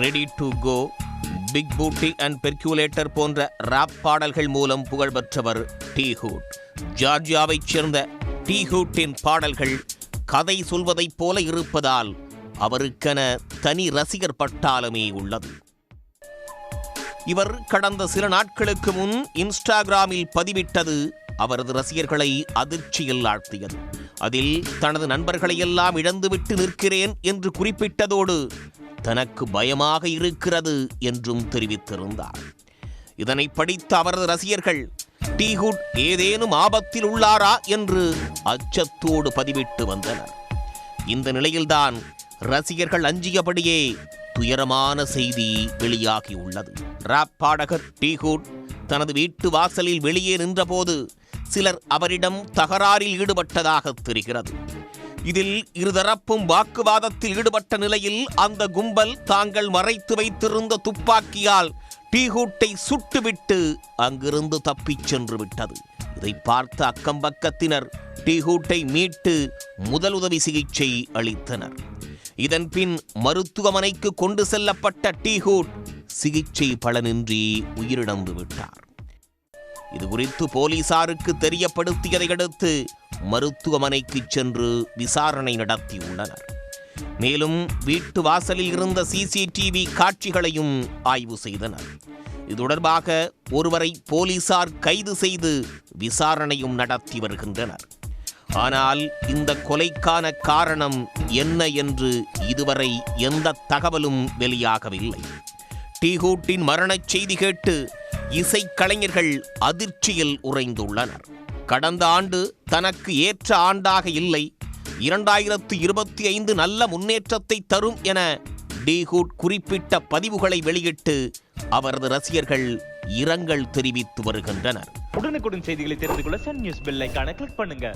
Ready to go, big பூட்டி and பெர்குலேட்டர் போன்ற rap பாடல்கள் மூலம் புகழ்பெற்றவர் டி ஹூட். ஜார்ஜியாவைச் சேர்ந்த டி ஹூட்டின் பாடல்கள் கதை சொல்வதைப் போல இருப்பதால் அவருக்கென தனி ரசிகர் பட்டாளமே உள்ளது. இவர் கடந்த சில நாட்களுக்கு முன் இன்ஸ்டாகிராமில் பதிவிட்டது அவரது ரசிகர்களை அதிர்ச்சியில் ஆழ்த்தியது. அதில் தனது நண்பர்களையெல்லாம் இழந்துவிட்டு நிற்கிறேன் என்று குறிப்பிட்டதோடு தனக்கு பயமாக இருக்கிறது என்றும் தெரிவித்திருந்தார். இதனை படித்த அவரது ரசிகர்கள் டி ஹூட் ஏதேனும் ஆபத்தில் உள்ளாரா என்று அச்சத்தோடு பதிவிட்டு வந்தனர். இந்த நிலையில்தான் ரசிகர்கள் அஞ்சியபடியே துயரமான செய்தி வெளியாகியுள்ளது. ராப் பாடகர் டி ஹூட் தனது வீட்டு வாசலில் வெளியே நின்றபோது சிலர் அவரிடம் தகராறில் ஈடுபட்டதாக தெரிகிறது. இதில் இருதரப்பும் வாக்குவாதத்தில் ஈடுபட்ட நிலையில் அந்த கும்பல் தாங்கள் மறைத்து வைத்திருந்த துப்பாக்கியால் டி ஹூட்டை சுட்டுவிட்டு அங்கிருந்து தப்பிச் சென்று விட்டது. இதை பார்த்த அக்கம்பக்கத்தினர் டி ஹூட்டை மீட்டு முதலுதவி சிகிச்சை அளித்தனர். இதன் பின் மருத்துவமனைக்கு கொண்டு செல்லப்பட்ட டி ஹூட் சிகிச்சை பலனின்றி உயிரிழந்து விட்டார். இதுகுறித்து போலீசாருக்கு தெரியப்படுத்தியதை அடுத்து மருத்துவமனைக்கு சென்று விசாரணை நடத்தியுள்ளனர். மேலும் வீட்டு வாசலில் இருந்த சிசிடிவி காட்சிகளையும் ஆய்வு செய்தனர். இது தொடர்பாக ஒருவரை போலீசார் கைது செய்து விசாரணையும் நடத்தி வருகின்றனர். ஆனால் இந்த கொலைக்கான காரணம் என்ன என்று இதுவரை எந்த தகவலும் வெளியாகவில்லை. டி ஹூட்டின் மரணச் செய்தி கேட்டு இசைக்கலைஞர்கள் அதிர்ச்சியில் உறைந்துள்ளனர். கடந்த ஆண்டு தனக்கு ஏற்ற ஆண்டாக இல்லை, 2025 நல்ல முன்னேற்றத்தை தரும் என டி ஹூட் குறிப்பிட்ட பதிவுகளை வெளியிட்டு அவரது ரசிகர்கள் இரங்கல் தெரிவித்து வருகின்றனர். உடனுக்குடன் செய்திகளை தெரிந்து கொள்ள சன் நியூஸ் பெல் ஐகானை கிளிக் பண்ணுங்க.